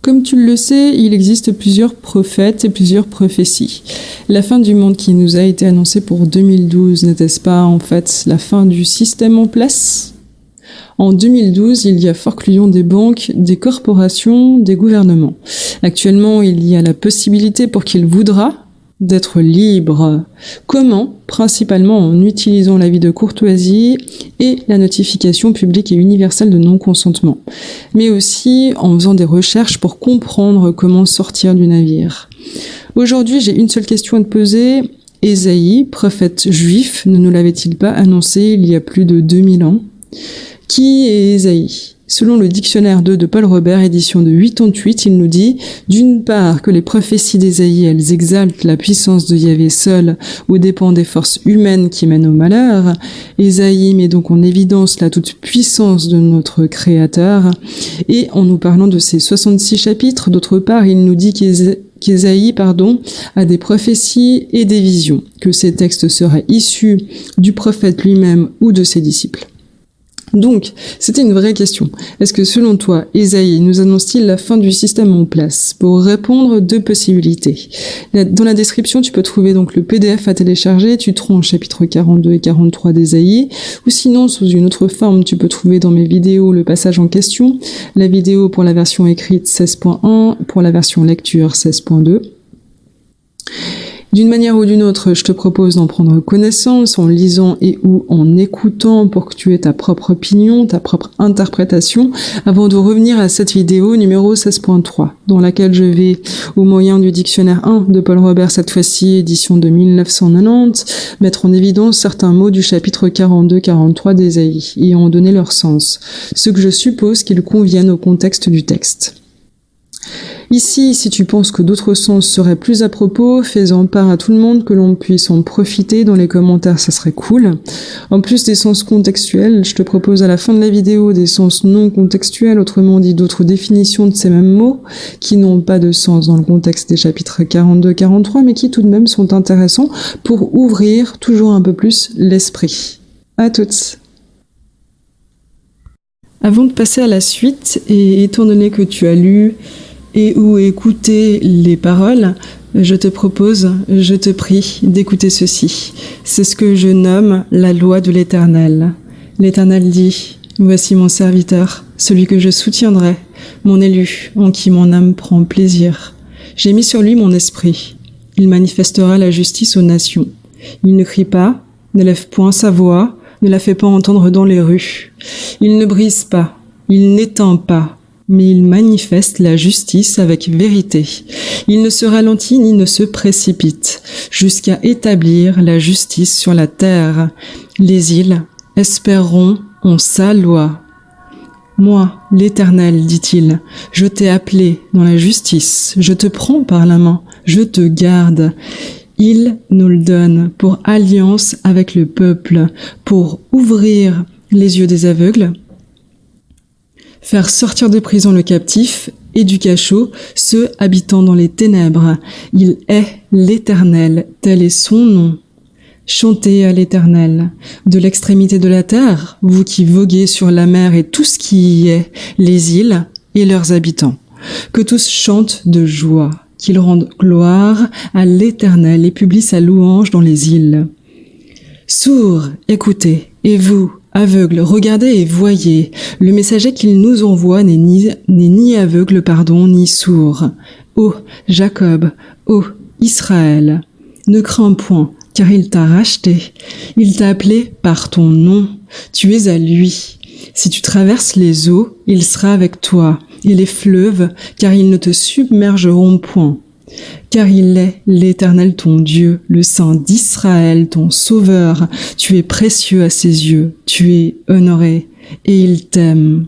Comme tu le sais, il existe plusieurs prophètes et plusieurs prophéties. La fin du monde qui nous a été annoncée pour 2012, n'était-ce pas en fait la fin du système en place ? En 2012, il y a forclusion des banques, des corporations, des gouvernements. Actuellement, il y a la possibilité pour qui le voudra d'être libre. Comment ? Principalement en utilisant l'avis de courtoisie et la notification publique et universelle de non-consentement, mais aussi en faisant des recherches pour comprendre comment sortir du navire. Aujourd'hui, j'ai une seule question à te poser. Ésaïe, prophète juif, ne nous l'avait-il pas annoncé il y a plus de 2000 ans ? Qui est Ésaïe ? Selon le dictionnaire 2 de Paul Robert, édition de 88, il nous dit d'une part que les prophéties d'Ésaïe, elles exaltent la puissance de Yahvé seul, aux dépens des forces humaines qui mènent au malheur. Ésaïe met donc en évidence la toute puissance de notre Créateur. Et en nous parlant de ces 66 chapitres, d'autre part, il nous dit qu'Ésaïe a des prophéties et des visions, que ces textes seraient issus du prophète lui-même ou de ses disciples. Donc, c'était une vraie question. Est-ce que selon toi, Ésaïe nous annonce-t-il la fin du système en place ? Pour répondre, deux possibilités. Dans la description, tu peux trouver donc le PDF à télécharger, tu trouves chapitres 42 et 43 d'Ésaïe, ou sinon, sous une autre forme, tu peux trouver dans mes vidéos le passage en question, la vidéo pour la version écrite 16.1, pour la version lecture 16.2. D'une manière ou d'une autre, je te propose d'en prendre connaissance en lisant et ou en écoutant pour que tu aies ta propre opinion, ta propre interprétation, avant de revenir à cette vidéo numéro 16.3, dans laquelle je vais, au moyen du dictionnaire 1 de Paul Robert, cette fois-ci édition de 1990, mettre en évidence certains mots du chapitre 42-43 d'Ésaïe et en donner leur sens, ce que je suppose qu'ils conviennent au contexte du texte. Ici, si tu penses que d'autres sens seraient plus à propos, fais-en part à tout le monde, que l'on puisse en profiter dans les commentaires, ça serait cool. En plus des sens contextuels, je te propose à la fin de la vidéo des sens non contextuels, autrement dit d'autres définitions de ces mêmes mots, qui n'ont pas de sens dans le contexte des chapitres 42-43, mais qui tout de même sont intéressants pour ouvrir toujours un peu plus l'esprit. À toutes. Avant de passer à la suite, et étant donné que tu as lu et ou écouter les paroles, je te propose, je te prie d'écouter ceci. C'est ce que je nomme la loi de l'Éternel. L'Éternel dit, voici mon serviteur, celui que je soutiendrai, mon élu, en qui mon âme prend plaisir. J'ai mis sur lui mon esprit. Il manifestera la justice aux nations. Il ne crie pas, ne lève point sa voix, ne la fait pas entendre dans les rues. Il ne brise pas, il n'éteint pas, mais il manifeste la justice avec vérité. Il ne se ralentit ni ne se précipite, jusqu'à établir la justice sur la terre. Les îles espéreront en sa loi. Moi, l'Éternel, dit-il, je t'ai appelé dans la justice, je te prends par la main, je te garde. Il nous le donne pour alliance avec le peuple, pour ouvrir les yeux des aveugles, faire sortir de prison le captif et du cachot ceux habitant dans les ténèbres. Il est l'Éternel, tel est son nom. Chantez à l'Éternel. De l'extrémité de la terre, vous qui voguez sur la mer et tout ce qui y est, les îles et leurs habitants. Que tous chantent de joie, qu'ils rendent gloire à l'Éternel et publient sa louange dans les îles. Sourds, écoutez, et vous, aveugles, regardez et voyez. Le messager qu'il nous envoie n'est ni aveugle, ni sourd. Ô Jacob, ô Israël, ne crains point, car il t'a racheté. Il t'a appelé par ton nom. Tu es à lui. Si tu traverses les eaux, il sera avec toi, et les fleuves, car ils ne te submergeront point. Car il est l'Éternel ton Dieu, le Saint d'Israël, ton Sauveur. Tu es précieux à ses yeux, tu es honoré, et il t'aime.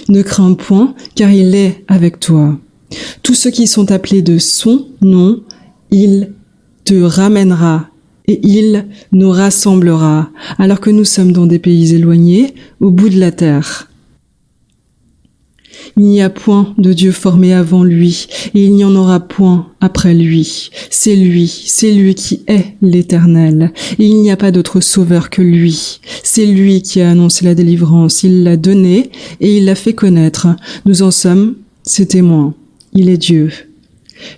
Ne crains point, car il est avec toi. Tous ceux qui sont appelés de son nom, il te ramènera, et il nous rassemblera, alors que nous sommes dans des pays éloignés, au bout de la terre. Il n'y a point de Dieu formé avant lui, et il n'y en aura point après lui. C'est lui qui est l'Éternel, et il n'y a pas d'autre sauveur que lui. C'est lui qui a annoncé la délivrance, il l'a donnée, et il l'a fait connaître. Nous en sommes ses témoins. il est Dieu.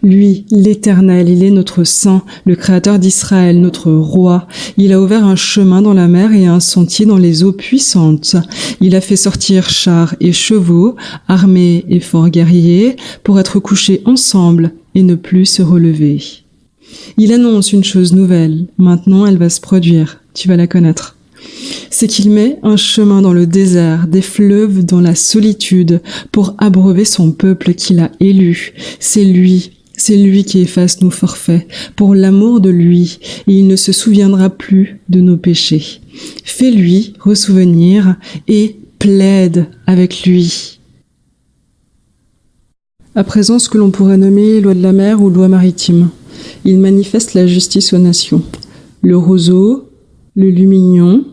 Lui, l'Éternel, il est notre saint, le Créateur d'Israël, notre roi. Il a ouvert un chemin dans la mer et un sentier dans les eaux puissantes. Il a fait sortir chars et chevaux, armés et forts guerriers, pour être couchés ensemble et ne plus se relever. Il annonce une chose nouvelle. Maintenant, elle va se produire. Tu vas la connaître. C'est qu'il met un chemin dans le désert, des fleuves dans la solitude, pour abreuver son peuple qu'il a élu. C'est lui qui efface nos forfaits, pour l'amour de lui, et il ne se souviendra plus de nos péchés. Fais-lui ressouvenir et plaide avec lui. À présent, ce que l'on pourrait nommer loi de la mer ou loi maritime. Il manifeste la justice aux nations. Le roseau, le lumignon,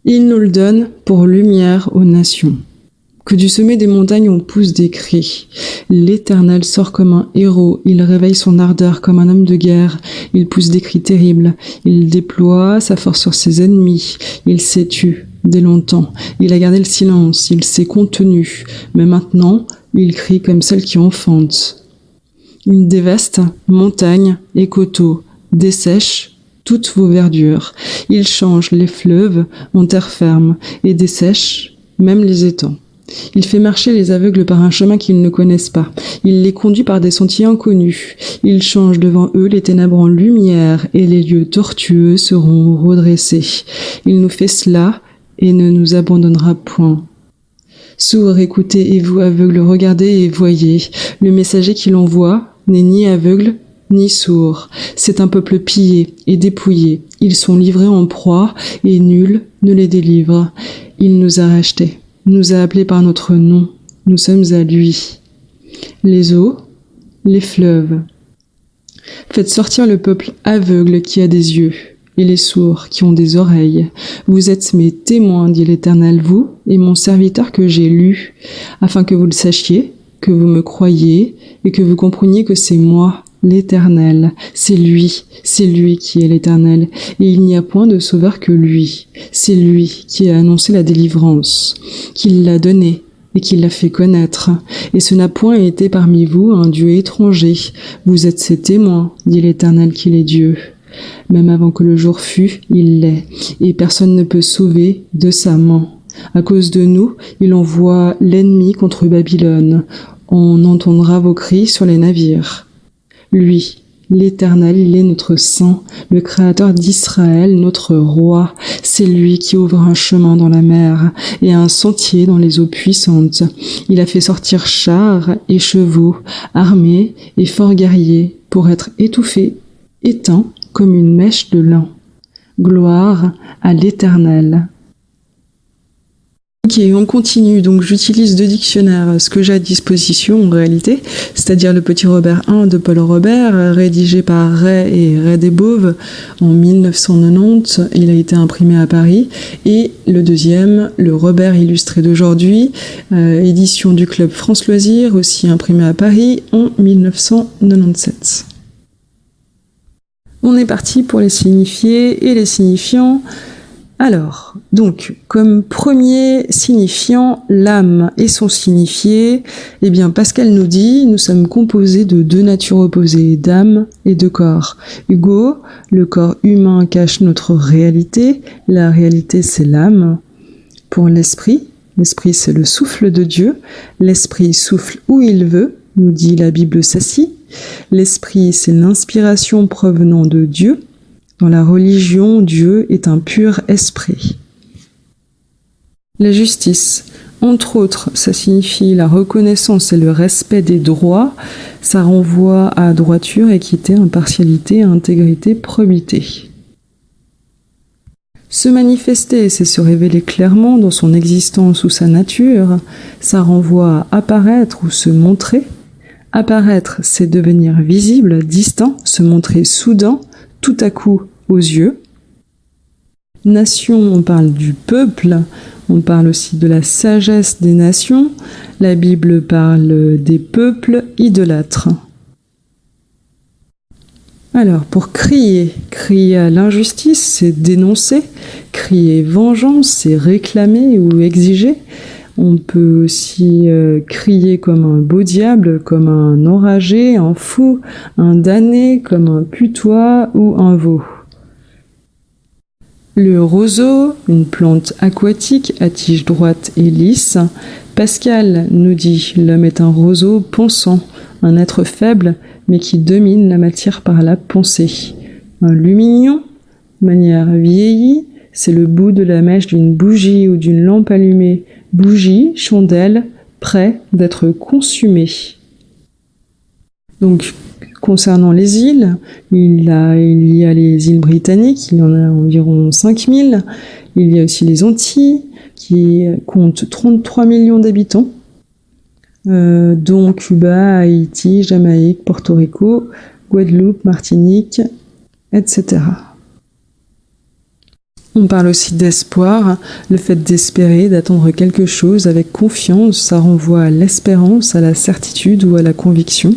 il nous le donne pour lumière aux nations. Que du sommet des montagnes on pousse des cris. L'Éternel sort comme un héros, il réveille son ardeur comme un homme de guerre. Il pousse des cris terribles, il déploie sa force sur ses ennemis. Il s'est tu dès longtemps, il a gardé le silence, il s'est contenu. Mais maintenant, il crie comme celle qui enfante. Il dévaste montagnes et coteaux, dessèche toutes vos verdures. Il change les fleuves en terre ferme et dessèche même les étangs. Il fait marcher les aveugles par un chemin qu'ils ne connaissent pas. Il les conduit par des sentiers inconnus. Il change devant eux les ténèbres en lumière et les lieux tortueux seront redressés. Il nous fait cela et ne nous abandonnera point. Sourds, écoutez, et vous aveugles, regardez et voyez. Le messager qu'il envoie n'est ni aveugle ni sourd. C'est un peuple pillé et dépouillé. Ils sont livrés en proie et nul ne les délivre. Il nous a rachetés, nous a appelés par notre nom. Nous sommes à lui. Les eaux, les fleuves. Faites sortir le peuple aveugle qui a des yeux et les sourds qui ont des oreilles. Vous êtes mes témoins, dit l'Éternel, vous et mon serviteur que j'ai lu, afin que vous le sachiez, que vous me croyiez et que vous compreniez que c'est moi, l'Éternel. C'est lui qui est l'Éternel, et il n'y a point de sauveur que lui. C'est lui qui a annoncé la délivrance, qui l'a donnée et qui l'a fait connaître. Et ce n'a point été parmi vous un Dieu étranger. Vous êtes ses témoins, dit l'Éternel qu'il est Dieu. Même avant que le jour fût, il l'est, et personne ne peut sauver de sa main. À cause de nous, il envoie l'ennemi contre Babylone. On entendra vos cris sur les navires. Lui, l'Éternel, il est notre saint, le Créateur d'Israël, notre roi. C'est lui qui ouvre un chemin dans la mer et un sentier dans les eaux puissantes. Il a fait sortir chars et chevaux, armés et forts guerriers, pour être étouffés, éteints comme une mèche de lin. Gloire à l'Éternel. Ok, on continue. Donc j'utilise 2 dictionnaires, ce que j'ai à disposition en réalité, c'est-à-dire le Petit Robert 1 de Paul Robert, rédigé par Ray et Ray Desbauves en 1990. Il a été imprimé à Paris. Et le deuxième, le Robert illustré d'aujourd'hui, édition du Club France Loisirs, aussi imprimé à Paris en 1997. On est parti pour les signifiés et les signifiants. Alors, donc, comme premier signifiant, l'âme et son signifié, eh bien, Pascal nous dit, nous sommes composés de 2 natures opposées, d'âme et de corps. Hugo, le corps humain cache notre réalité, la réalité c'est l'âme. Pour l'esprit c'est le souffle de Dieu, l'esprit souffle où il veut, nous dit la Bible Sassy. L'esprit c'est l'inspiration provenant de Dieu. Dans la religion, Dieu est un pur esprit. La justice, entre autres, ça signifie la reconnaissance et le respect des droits. Ça renvoie à droiture, équité, impartialité, intégrité, probité. Se manifester, c'est se révéler clairement dans son existence ou sa nature. Ça renvoie à apparaître ou se montrer. Apparaître, c'est devenir visible, distinct, se montrer soudain, tout à coup aux yeux. Nation, on parle du peuple, on parle aussi de la sagesse des nations. La Bible parle des peuples idolâtres. Alors, pour crier à l'injustice, c'est dénoncer. Crier vengeance, c'est réclamer ou exiger. On peut aussi crier comme un beau diable, comme un enragé, un fou, un damné, comme un putois ou un veau. Le roseau, une plante aquatique à tige droite et lisse. Pascal nous dit « L'homme est un roseau pensant, un être faible, mais qui domine la matière par la pensée. Un lumignon, manière vieillie, c'est le bout de la mèche d'une bougie ou d'une lampe allumée. Bougie, chandelle, prêt d'être consumé. » Donc, concernant les îles, il y a les îles britanniques, il y en a environ 5000. Il y a aussi les Antilles, qui comptent 33 millions d'habitants, dont Cuba, Haïti, Jamaïque, Porto Rico, Guadeloupe, Martinique, etc. On parle aussi d'espoir, le fait d'espérer, d'attendre quelque chose avec confiance, ça renvoie à l'espérance, à la certitude ou à la conviction.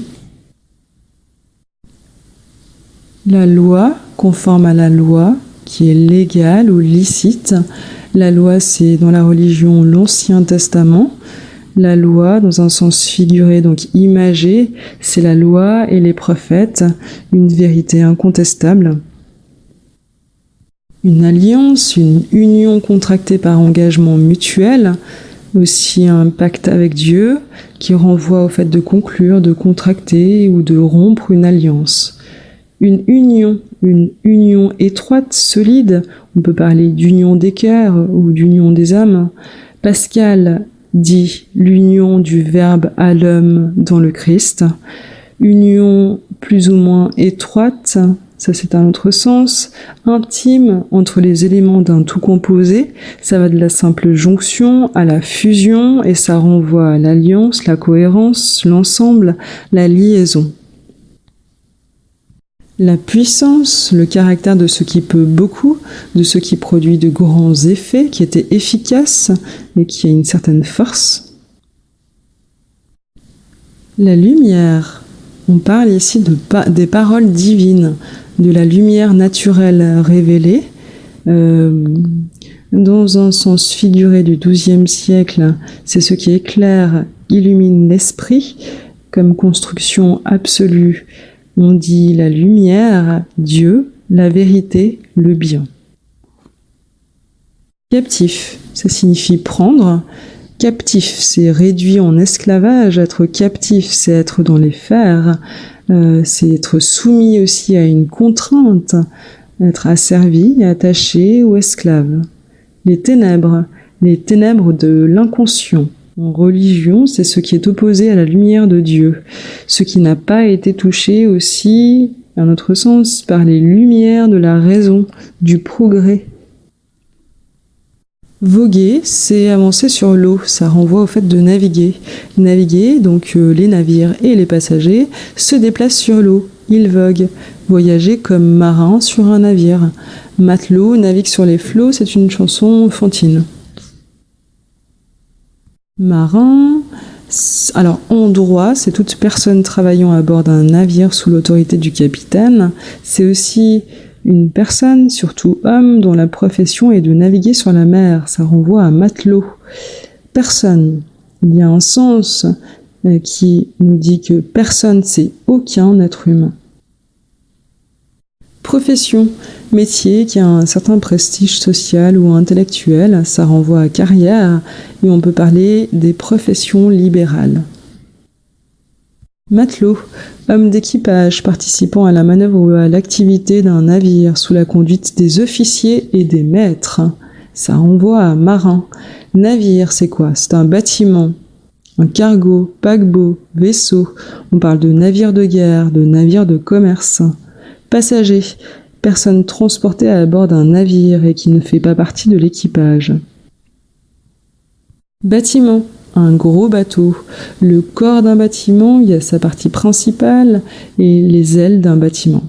La loi, conforme à la loi, qui est légale ou licite. La loi, c'est dans la religion l'Ancien Testament. La loi, dans un sens figuré, donc imagé, c'est la loi et les prophètes, une vérité incontestable. Une alliance, une union contractée par engagement mutuel, aussi un pacte avec Dieu qui renvoie au fait de conclure, de contracter ou de rompre une alliance. Une union étroite, solide, on peut parler d'union des cœurs ou d'union des âmes. Pascal dit l'union du Verbe à l'homme dans le Christ. Union plus ou moins étroite, ça c'est un autre sens, intime entre les éléments d'un tout composé, ça va de la simple jonction à la fusion et ça renvoie à l'alliance, la cohérence, l'ensemble, la liaison. La puissance, le caractère de ce qui peut beaucoup, de ce qui produit de grands effets, qui était efficace et qui a une certaine force. La lumière, on parle ici des paroles divines, de la lumière naturelle révélée. Dans un sens figuré du XIIe siècle, c'est ce qui éclaire, illumine l'esprit comme construction absolue. On dit la lumière, Dieu, la vérité, le bien. Captif, ça signifie prendre. Captif, c'est réduit en esclavage. Être captif, c'est être dans les fers. C'est être soumis aussi à une contrainte, être asservi, attaché ou esclave. Les ténèbres de l'inconscient. En religion, c'est ce qui est opposé à la lumière de Dieu, ce qui n'a pas été touché aussi, à notre sens, par les lumières de la raison, du progrès. Voguer, c'est avancer sur l'eau, ça renvoie au fait de naviguer. Naviguer, donc les navires et les passagers se déplacent sur l'eau, ils voguent. Voyager comme marin sur un navire. Matelot navigue sur les flots, c'est une chanson enfantine. Marin, alors en droit, c'est toute personne travaillant à bord d'un navire sous l'autorité du capitaine. C'est aussi une personne, surtout homme, dont la profession est de naviguer sur la mer. Ça renvoie à matelot. Personne, il y a un sens qui nous dit que personne, c'est aucun être humain. Profession, métier qui a un certain prestige social ou intellectuel, ça renvoie à carrière et on peut parler des professions libérales. Matelot, homme d'équipage participant à la manœuvre ou à l'activité d'un navire sous la conduite des officiers et des maîtres, ça renvoie à marin. Navire, c'est quoi? C'est un bâtiment, un cargo, paquebot, vaisseau. On parle de navire de guerre, de navire de commerce. Passager, personne transportée à bord d'un navire et qui ne fait pas partie de l'équipage. Bâtiment, un gros bateau. Le corps d'un bâtiment, il y a sa partie principale et les ailes d'un bâtiment.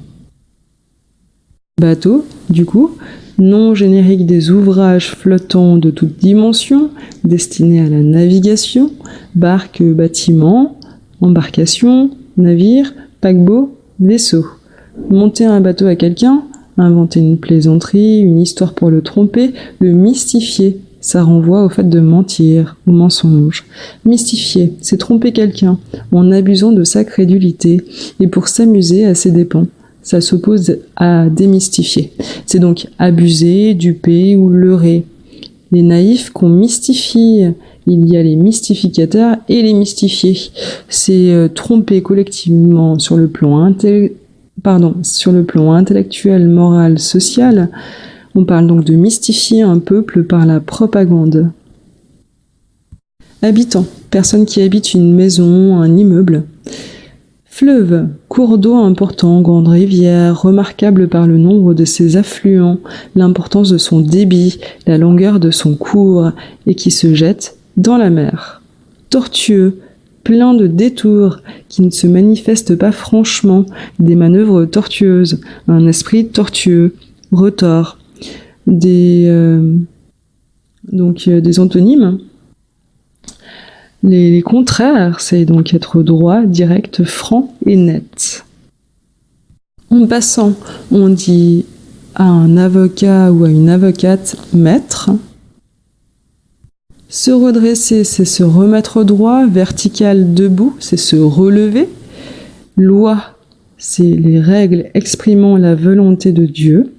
Bateau, du coup, nom générique des ouvrages flottants de toutes dimensions, destinés à la navigation, barque, bâtiment, embarcation, navire, paquebot, vaisseau. Monter un bateau à quelqu'un, inventer une plaisanterie, une histoire pour le tromper, le mystifier. ça renvoie au fait de mentir, au mensonge. Mystifier, c'est tromper quelqu'un en abusant de sa crédulité et pour s'amuser à ses dépens. Ça s'oppose à démystifier. C'est donc abuser, duper ou leurrer. Les naïfs qu'on mystifie, il y a les mystificateurs et les mystifiés. C'est tromper collectivement sur le plan intellectuel, moral, social. On parle donc de mystifier un peuple par la propagande. Habitants, personnes qui habitent une maison, un immeuble. Fleuve, cours d'eau important, grande rivière, remarquable par le nombre de ses affluents, l'importance de son débit, la longueur de son cours, et qui se jette dans la mer. Tortueux, plein de détours, qui ne se manifeste pas franchement, des manœuvres tortueuses, un esprit tortueux, retors, des antonymes. Les contraires, c'est donc être droit, direct, franc et net. En passant, on dit à un avocat ou à une avocate maître. Se redresser, c'est se remettre droit. Vertical, debout, c'est se relever. Loi, c'est les règles exprimant la volonté de Dieu.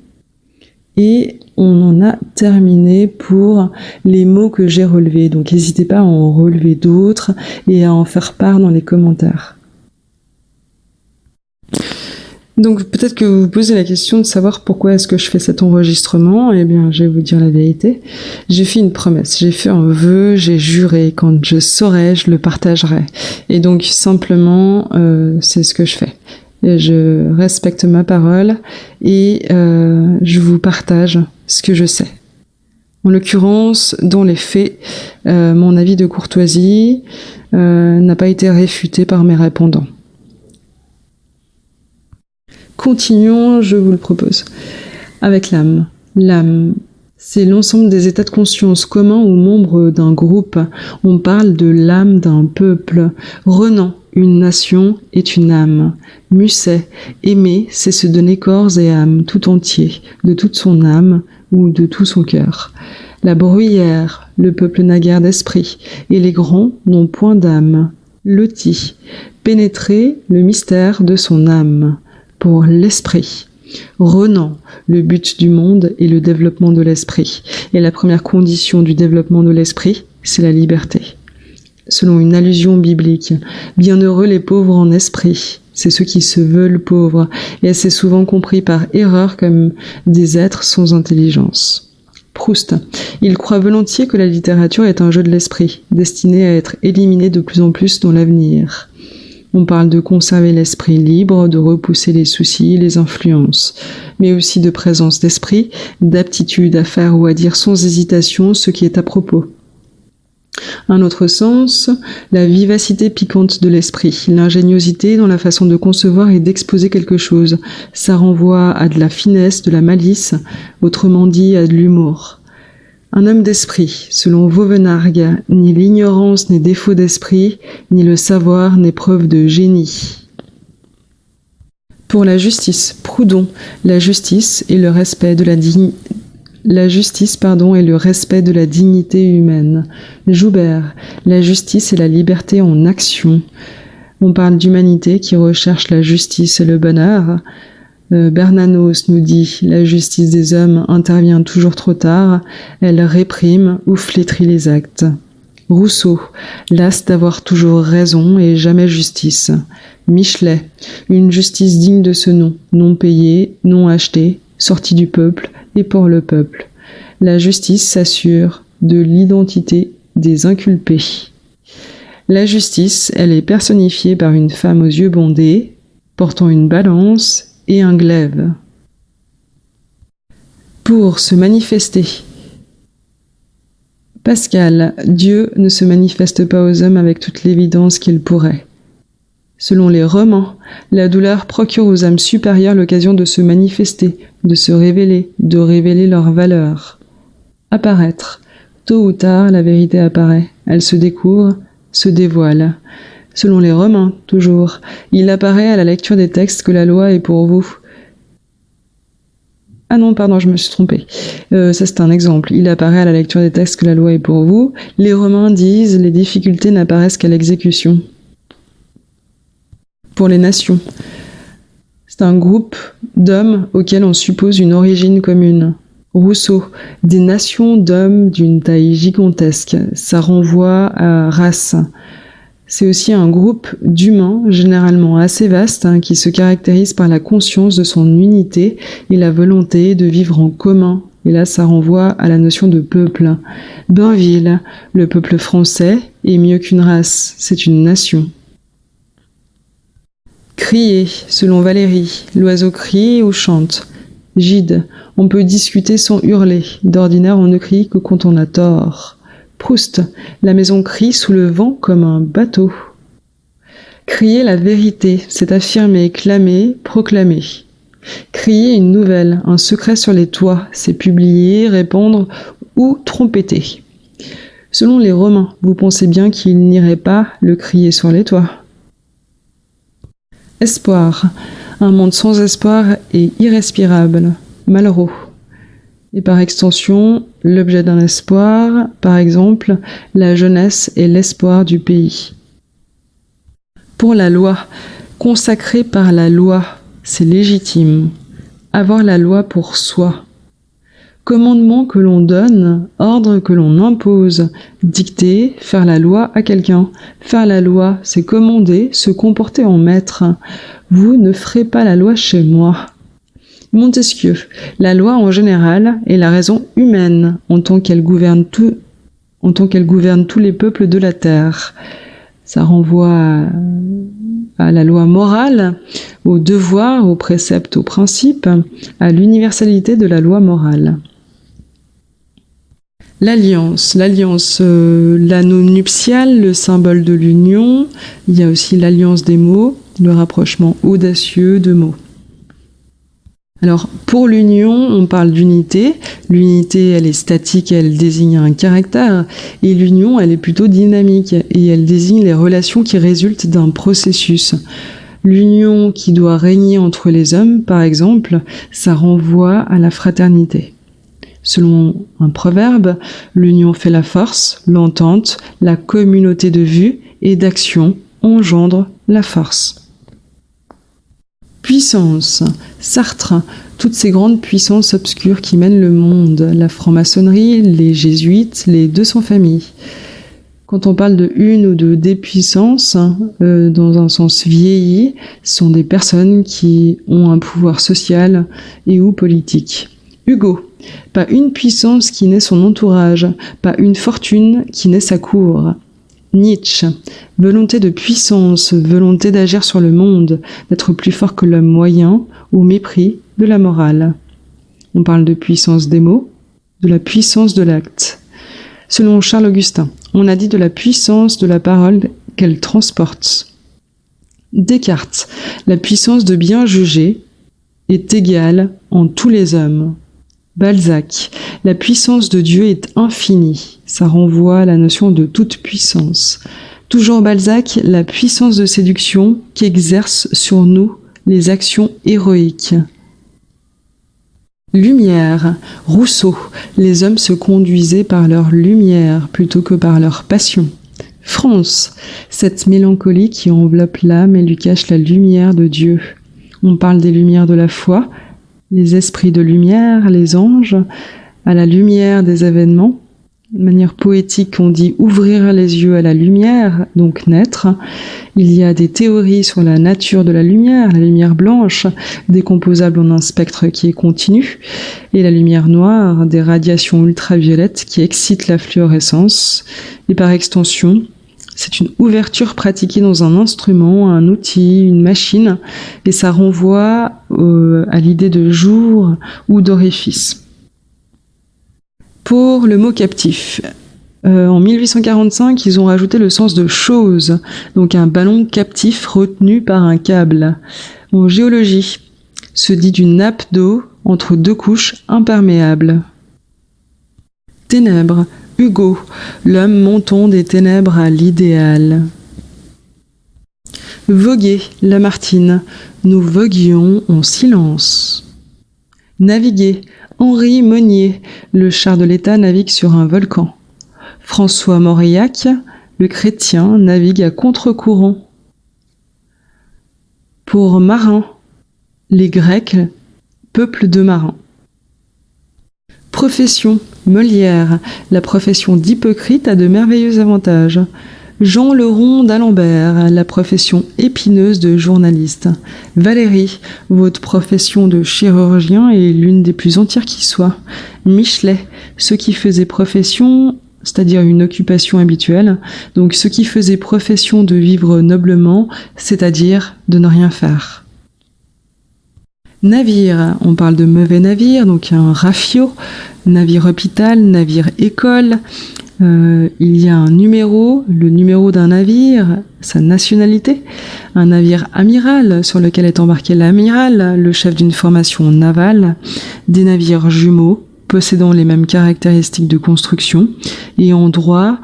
Et on en a terminé pour les mots que j'ai relevés. Donc n'hésitez pas à en relever d'autres et à en faire part dans les commentaires. Donc peut-être que vous vous posez la question de savoir pourquoi est-ce que je fais cet enregistrement. Eh bien, je vais vous dire la vérité. J'ai fait une promesse, j'ai fait un vœu, j'ai juré. Quand je saurai, je le partagerai. Et donc simplement, c'est ce que je fais. Je respecte ma parole et je vous partage ce que je sais. En l'occurrence, dans les faits, mon avis de courtoisie n'a pas été réfuté par mes répondants. Continuons, je vous le propose, avec l'âme. L'âme, c'est l'ensemble des états de conscience communs aux membres d'un groupe. On parle de l'âme d'un peuple. Renan, une nation est une âme. Musset, aimer, c'est se donner corps et âme tout entier, de toute son âme ou de tout son cœur. La bruyère, le peuple n'a guère d'esprit, et les grands n'ont point d'âme. Loti, pénétrer le mystère de son âme, pour l'esprit. Renan, le but du monde est le développement de l'esprit, et la première condition du développement de l'esprit, c'est la liberté. Selon une allusion biblique, bienheureux les pauvres en esprit, c'est ceux qui se veulent pauvres, et c'est souvent compris par erreur comme des êtres sans intelligence. Proust, il croit volontiers que la littérature est un jeu de l'esprit, destiné à être éliminé de plus en plus dans l'avenir. On parle de conserver l'esprit libre, de repousser les soucis, les influences, mais aussi de présence d'esprit, d'aptitude à faire ou à dire sans hésitation ce qui est à propos. Un autre sens, la vivacité piquante de l'esprit, l'ingéniosité dans la façon de concevoir et d'exposer quelque chose. Ça renvoie à de la finesse, de la malice, autrement dit à de l'humour. Un homme d'esprit, selon Vauvenargues, ni l'ignorance n'est défaut d'esprit, ni le savoir n'est preuve de génie. Pour la justice, Proudhon, la justice est le respect de la dignité. La justice, est le respect de la dignité humaine. Joubert, la justice est la liberté en action. On parle d'humanité qui recherche la justice et le bonheur. Bernanos nous dit « La justice des hommes intervient toujours trop tard, elle réprime ou flétrit les actes. » Rousseau, las d'avoir toujours raison et jamais justice. Michelet, une justice digne de ce nom, non payée, non achetée, sortie du peuple et pour le peuple. La justice s'assure de l'identité des inculpés. La justice, elle est personnifiée par une femme aux yeux bondés, portant une balance et un glaive. Pour se manifester. Pascal, Dieu ne se manifeste pas aux hommes avec toute l'évidence qu'il pourrait. Selon les Romains, la douleur procure aux âmes supérieures l'occasion de se manifester, de se révéler, de révéler leur valeur. Apparaître. Tôt ou tard, la vérité apparaît. Elle se découvre, se dévoile. Selon les Romains, toujours, il apparaît à la lecture des textes que la loi est pour vous. Ah non, pardon, je me suis trompée. Ça, c'est un exemple. Il apparaît à la lecture des textes que la loi est pour vous. Les Romains disent « les difficultés n'apparaissent qu'à l'exécution ». Pour les nations, c'est un groupe d'hommes auxquels on suppose une origine commune. Rousseau, des nations d'hommes d'une taille gigantesque. Ça renvoie à race. C'est aussi un groupe d'humains, généralement assez vaste, qui se caractérise par la conscience de son unité et la volonté de vivre en commun. Et là, ça renvoie à la notion de peuple. Bainville, le peuple français est mieux qu'une race, c'est une nation. Crier, selon Valérie, l'oiseau crie ou chante. Gide, on peut discuter sans hurler, d'ordinaire on ne crie que quand on a tort. Proust, la maison crie sous le vent comme un bateau. Crier la vérité, c'est affirmer, clamer, proclamer. Crier une nouvelle, un secret sur les toits, c'est publier, répandre ou trompeter. Selon les Romains, vous pensez bien qu'ils n'iraient pas le crier sur les toits. Espoir, un monde sans espoir est irrespirable, Malraux. Et par extension, l'objet d'un espoir, par exemple, la jeunesse est l'espoir du pays. Pour la loi, consacré par la loi, c'est légitime. Avoir la loi pour soi. Commandement que l'on donne, ordre que l'on impose, dicter, faire la loi à quelqu'un. Faire la loi, c'est commander, se comporter en maître. Vous ne ferez pas la loi chez moi. Montesquieu, la loi en général est la raison humaine en tant qu'elle gouverne tous les peuples de la terre. Ça renvoie à la loi morale, aux devoirs, aux préceptes, aux principes, à l'universalité de la loi morale. L'alliance, l'anneau nuptial, le symbole de l'union. Il y a aussi l'alliance des mots, le rapprochement audacieux de mots. Alors, pour l'union, on parle d'unité. L'unité, elle est statique, elle désigne un caractère. Et l'union, elle est plutôt dynamique et elle désigne les relations qui résultent d'un processus. L'union qui doit régner entre les hommes, par exemple, ça renvoie à la fraternité. Selon un proverbe, l'union fait la force, l'entente, la communauté de vue et d'action engendre la force. Puissance, Sartre, toutes ces grandes puissances obscures qui mènent le monde, la franc-maçonnerie, les jésuites, les 200 familles. Quand on parle de une ou de des puissances, dans un sens vieilli, ce sont des personnes qui ont un pouvoir social et ou politique. Hugo, pas une puissance qui naît son entourage, pas une fortune qui naît sa cour. Nietzsche, volonté de puissance, volonté d'agir sur le monde, d'être plus fort que l'homme moyen, au mépris de la morale. On parle de puissance des mots, de la puissance de l'acte. Selon Charles Augustin, on a dit de la puissance de la parole qu'elle transporte. Descartes, la puissance de bien juger est égale en tous les hommes. Balzac, la puissance de Dieu est infinie. Ça renvoie à la notion de toute puissance. Toujours Balzac, la puissance de séduction qu'exercent sur nous les actions héroïques. Lumière, Rousseau, les hommes se conduisaient par leur lumière plutôt que par leur passion. France, cette mélancolie qui enveloppe l'âme et lui cache la lumière de Dieu. On parle des lumières de la foi, les esprits de lumière, les anges, à la lumière des événements. De manière poétique, on dit ouvrir les yeux à la lumière, donc naître. Il y a des théories sur la nature de la lumière blanche, décomposable en un spectre qui est continu, et la lumière noire, des radiations ultraviolettes qui excitent la fluorescence, et par extension, c'est une ouverture pratiquée dans un instrument, un outil, une machine, et ça renvoie à l'idée de jour ou d'orifice. Pour le mot captif, en 1845, ils ont rajouté le sens de chose, donc un ballon captif retenu par un câble. En géologie, se dit d'une nappe d'eau entre deux couches imperméables. Ténèbres, Hugo, l'homme montant des ténèbres à l'idéal. Voguer, Lamartine, nous voguions en silence. Naviguer. Henri Monnier, le char de l'État navigue sur un volcan. François Mauriac, le chrétien, navigue à contre-courant. Pour marin, les Grecs, peuple de marins. Profession. Molière, la profession d'hypocrite a de merveilleux avantages. Jean Leron d'Alembert, la profession épineuse de journaliste. Valérie, votre profession de chirurgien est l'une des plus entières qui soit. Michelet, ceux qui faisaient profession, c'est-à-dire une occupation habituelle, donc ceux qui faisaient profession de vivre noblement, c'est-à-dire de ne rien faire. Navire, on parle de mauvais navire, donc un rafio, navire hôpital, navire école. Il y a un numéro, le numéro d'un navire, sa nationalité, un navire amiral sur lequel est embarqué l'amiral, le chef d'une formation navale, des navires jumeaux possédant les mêmes caractéristiques de construction, et en droit,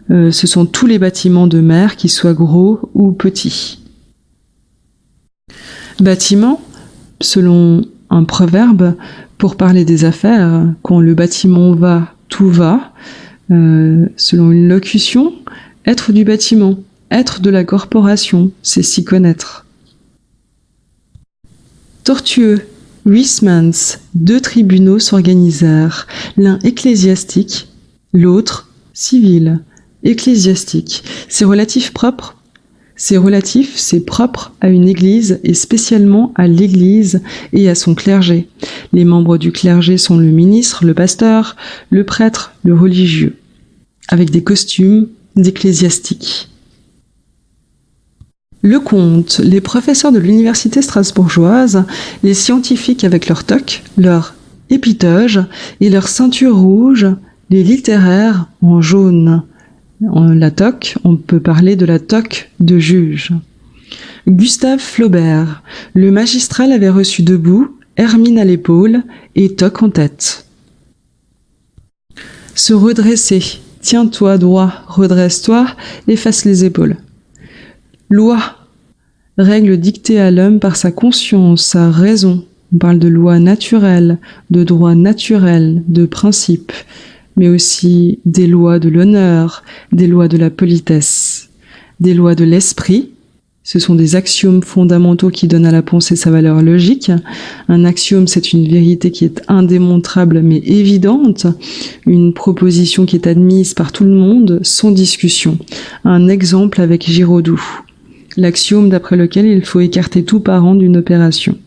ce sont tous les bâtiments de mer, qu'ils soient gros ou petits. Bâtiment, selon un proverbe, pour parler des affaires, quand le bâtiment va, tout va. Selon une locution, être du bâtiment, être de la corporation, c'est s'y connaître. Tortueux. Huysmans, 2 tribunaux s'organisèrent, l'un ecclésiastique, l'autre civil. Ecclésiastique, c'est relatif propre. C'est relatif, c'est propre à une église et spécialement à l'église et à son clergé. Les membres du clergé sont le ministre, le pasteur, le prêtre, le religieux, avec des costumes d'ecclésiastiques. Le comte, les professeurs de l'université strasbourgeoise, les scientifiques avec leur toque, leur épitoge et leur ceinture rouge, les littéraires en jaune. La toque, on peut parler de la toque de juge. Gustave Flaubert, le magistrat l'avait reçu debout, hermine à l'épaule et toque en tête. Se redresser, tiens-toi droit, redresse-toi, efface les épaules. Loi, règle dictée à l'homme par sa conscience, sa raison. On parle de loi naturelle, de droit naturel, de principe, mais aussi des lois de l'honneur, des lois de la politesse, des lois de l'esprit. Ce sont des axiomes fondamentaux qui donnent à la pensée sa valeur logique. Un axiome, c'est une vérité qui est indémontrable mais évidente, une proposition qui est admise par tout le monde sans discussion. Un exemple avec Giraudoux, l'axiome d'après lequel il faut écarter tout parent d'une opération.